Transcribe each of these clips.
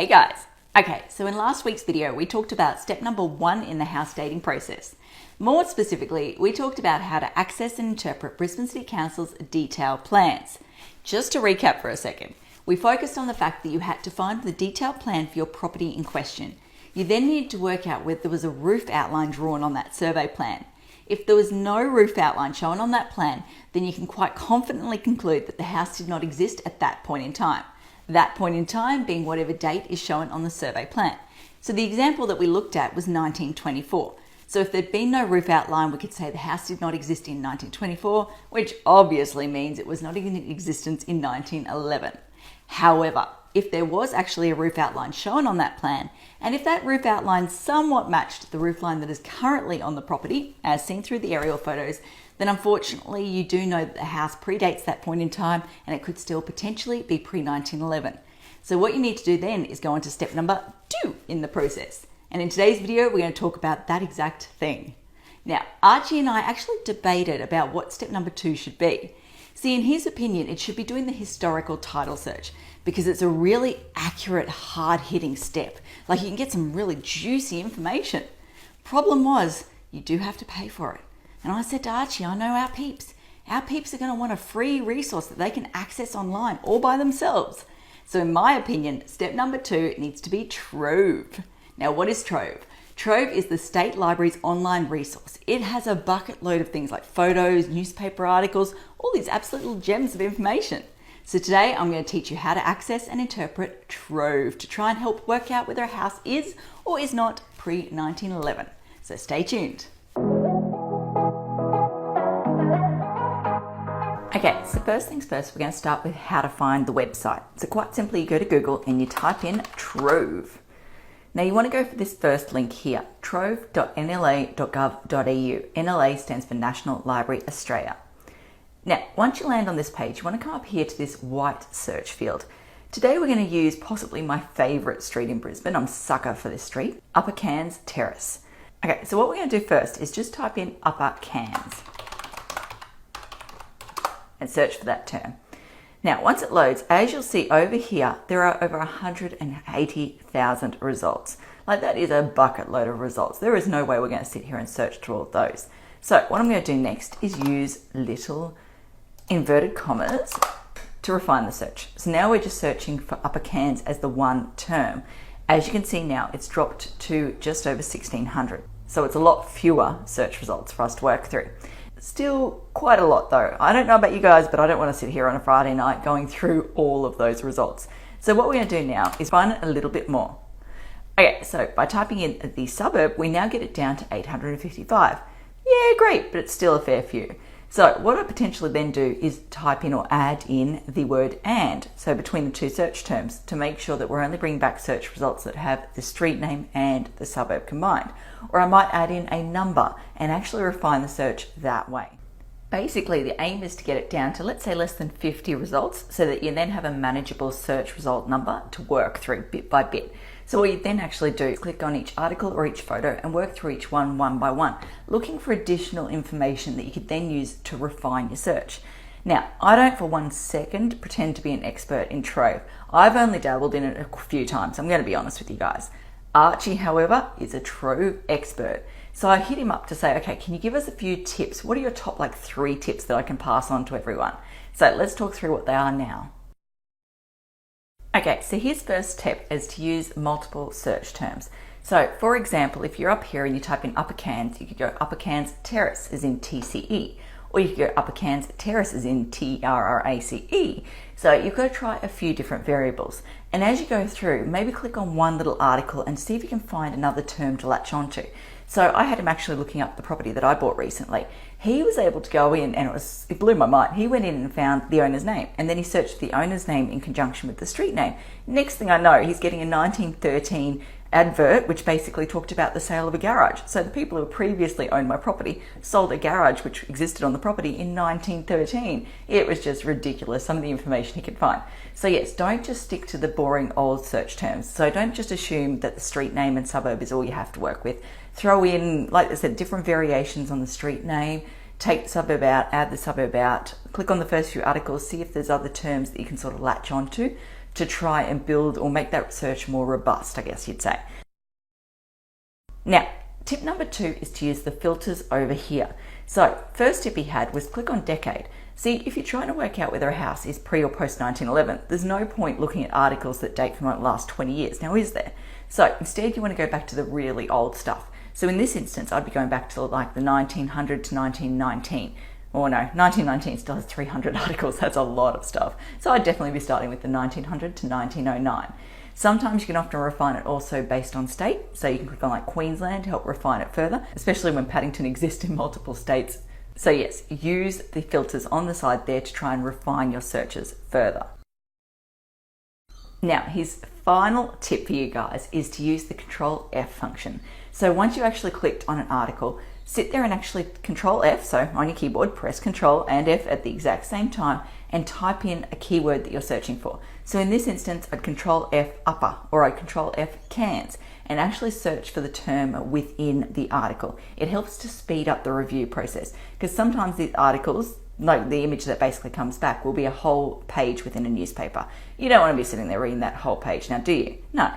Hey guys! Okay, so in last week's video, we talked about step number 1 in the house dating process. More specifically, we talked about how to access and interpret Brisbane City Council's detailed plans. Just to recap for a second, we focused on the fact that you had to find the detailed plan for your property in question. You then needed to work out whether there was a roof outline drawn on that survey plan. If there was no roof outline shown on that plan, then you can quite confidently conclude that the house did not exist at that point in time. That point in time being whatever date is shown on the survey plan. So the example that we looked at was 1924. So if there'd been no roof outline, we could say the house did not exist in 1924, which obviously means it was not in existence in 1911. However, if there was actually a roof outline shown on that plan, and if that roof outline somewhat matched the roof line that is currently on the property, as seen through the aerial photos, then unfortunately you do know that the house predates that point in time and it could still potentially be pre-1911. So what you need to do then is go on to step number 2 in the process. And in today's video, we're going to talk about that exact thing. Now, Archie and I actually debated about what step number 2 should be. See, in his opinion, it should be doing the historical title search because it's a really accurate, hard-hitting step. Like you can get some really juicy information. Problem was, you do have to pay for it. And I said to Archie, I know our peeps. Our peeps are going to want a free resource that they can access online all by themselves. So in my opinion, step number 2 needs to be Trove. Now, what is Trove? Trove is the State Library's online resource. It has a bucket load of things like photos, newspaper articles, all these absolute little gems of information. So today I'm going to teach you how to access and interpret Trove to try and help work out whether a house is or is not pre-1911. So stay tuned. Okay, so first things first, we're going to start with how to find the website. So quite simply, you go to Google and you type in Trove. Now you want to go for this first link here, trove.nla.gov.au. NLA stands for National Library Australia. Now, once you land on this page, you want to come up here to this white search field. Today we're going to use possibly my favourite street in Brisbane. I'm a sucker for this street, Upper Cairns Terrace. Okay, so what we're going to do first is just type in Upper Cairns and search for that term. Now, once it loads, as you'll see over here, there are over 180,000 results. Like that is a bucket load of results. There is no way we're going to sit here and search through all of those. So what I'm going to do next is use little inverted commas to refine the search. So now we're just searching for Upper Cairns as the one term. As you can see now, it's dropped to just over 1,600. So it's a lot fewer search results for us to work through. Still quite a lot though. I don't know about you guys, but I don't want to sit here on a Friday night going through all of those results. So what we're going to do now is find it a little bit more. Okay, so by typing in the suburb, we now get it down to 855. Yeah, great, but it's still a fair few. So what I potentially then do is type in or add in the word and, so between the two search terms, to make sure that we're only bringing back search results that have the street name and the suburb combined. Or I might add in a number and actually refine the search that way. Basically, the aim is to get it down to, let's say, less than 50 results so that you then have a manageable search result number to work through bit by bit. So what you then actually do is click on each article or each photo and work through each one by one, looking for additional information that you could then use to refine your search. Now, I don't for 1 second pretend to be an expert in Trove. I've only dabbled in it a few times. I'm going to be honest with you guys. Archie, however, is a Trove expert. So I hit him up to say, okay, can you give us a few tips? What are your top 3 tips that I can pass on to everyone? So let's talk through what they are now. Okay, so his first tip is to use multiple search terms. So for example, if you're up here and you type in Upper Cairns, you could go Upper Cairns Terrace as in TCE, or you could go Upper Cairns Terrace as in TRRACE. So you've got to try a few different variables. And as you go through, maybe click on one little article and see if you can find another term to latch onto. So I had him actually looking up the property that I bought recently. He was able to go in and it blew my mind. He went in and found the owner's name and then he searched the owner's name in conjunction with the street name. Next thing I know, he's getting a 1913 advert which basically talked about the sale of a garage. So the people who previously owned my property sold a garage which existed on the property in 1913. It was just ridiculous, some of the information he could find. So yes, don't just stick to the boring old search terms. So don't just assume that the street name and suburb is all you have to work with. Throw in, like I said, different variations on the street name, take the suburb out, add the suburb out, click on the first few articles, see if there's other terms that you can sort of latch onto to try and build or make that search more robust, I guess you'd say. Now, tip number 2 is to use the filters over here. So first tip he had was click on decade. See, if you're trying to work out whether a house is pre or post 1911, there's no point looking at articles that date from like the last 20 years, now is there? So instead you want to go back to the really old stuff. So in this instance, I'd be going back to like the 1900 to 1919. Or no, 1919 still has 300 articles, that's a lot of stuff. So I'd definitely be starting with the 1900 to 1909. Sometimes you can often refine it also based on state, so you can click on like Queensland to help refine it further, especially when Paddington exists in multiple states. So yes, use the filters on the side there to try and refine your searches further. Now, his final tip for you guys is to use the CTRL F function. So once you actually clicked on an article, sit there and actually CTRL F, so on your keyboard, press CTRL and F at the exact same time and type in a keyword that you're searching for. So in this instance, I'd CTRL F upper or I'd CTRL F cans and actually search for the term within the article. It helps to speed up the review process because sometimes these articles, like the image that basically comes back, will be a whole page within a newspaper. You don't want to be sitting there reading that whole page now, do you? No.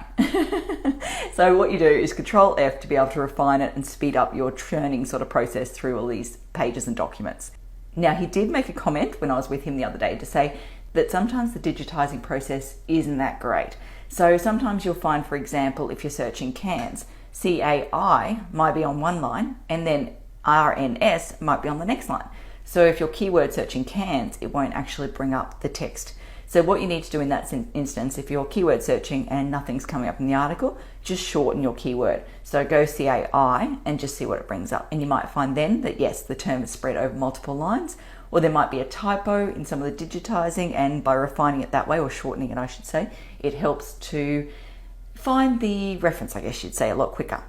So what you do is CTRL F to be able to refine it and speed up your churning sort of process through all these pages and documents. Now, he did make a comment when I was with him the other day to say that sometimes the digitizing process isn't that great. So sometimes you'll find, for example, if you're searching cans, CAI might be on one line and then RNS might be on the next line. So if you're keyword searching cans, it won't actually bring up the text. So what you need to do in that instance, if you're keyword searching and nothing's coming up in the article, just shorten your keyword. So go CAI and just see what it brings up. And you might find then that yes, the term is spread over multiple lines, or there might be a typo in some of the digitizing, and by refining it that way, or shortening it I should say, it helps to find the reference, I guess you'd say, a lot quicker.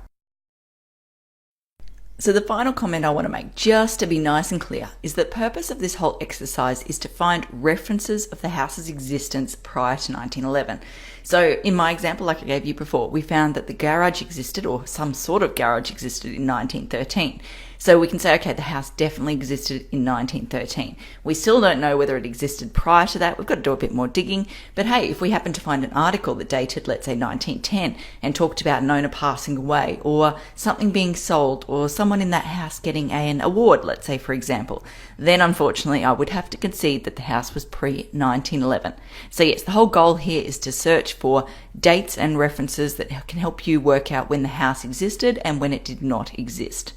So the final comment I want to make, just to be nice and clear, is that the purpose of this whole exercise is to find references of the house's existence prior to 1911. So in my example, like I gave you before, we found that the garage existed, or some sort of garage existed, in 1913. So we can say, okay, the house definitely existed in 1913. We still don't know whether it existed prior to that. We've got to do a bit more digging. But hey, if we happen to find an article that dated, let's say 1910, and talked about an owner passing away, or something being sold, or someone in that house getting an award, let's say, for example, then unfortunately I would have to concede that the house was pre-1911. So yes, the whole goal here is to search for dates and references that can help you work out when the house existed and when it did not exist.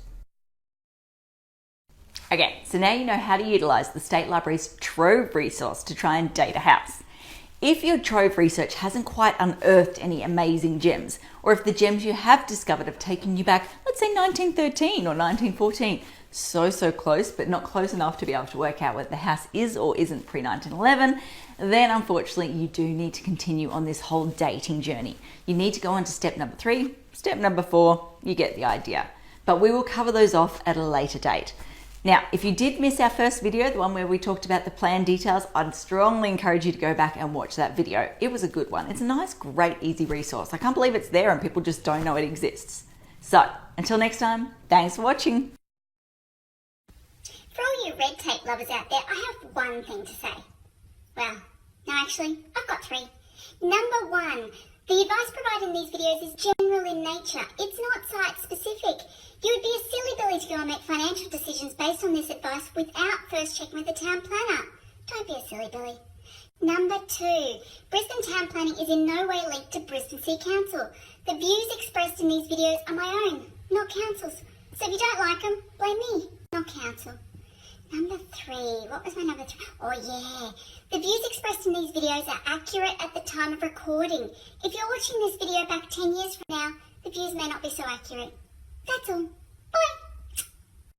Okay, so now you know how to utilize the State Library's Trove resource to try and date a house. If your Trove research hasn't quite unearthed any amazing gems, or if the gems you have discovered have taken you back, let's say 1913 or 1914, so close, but not close enough to be able to work out whether the house is or isn't pre-1911, then unfortunately you do need to continue on this whole dating journey. You need to go on to step number 3, step number 4, you get the idea. But we will cover those off at a later date. Now, if you did miss our first video, the one where we talked about the plan details, I'd strongly encourage you to go back and watch that video. It was a good one. It's a nice, great, easy resource. I can't believe it's there and people just don't know it exists. So, until next time, thanks for watching. For all you red tape lovers out there, I have one thing to say. Well, no, actually, I've got 3. Number 1, the advice provided in these videos is general in nature. It's not site-specific. You would be a silly Billy to go and make financial decisions based on this advice without first checking with the town planner. Don't be a silly Billy. Number 2, Brisbane town planning is in no way linked to Brisbane City Council. The views expressed in these videos are my own, not council's. So if you don't like them, blame me, not council. Number 3, what was my number 3? Oh yeah, the views expressed in these videos are accurate at the time of recording. If you're watching this video back 10 years from now, the views may not be so accurate. That's all. Bye.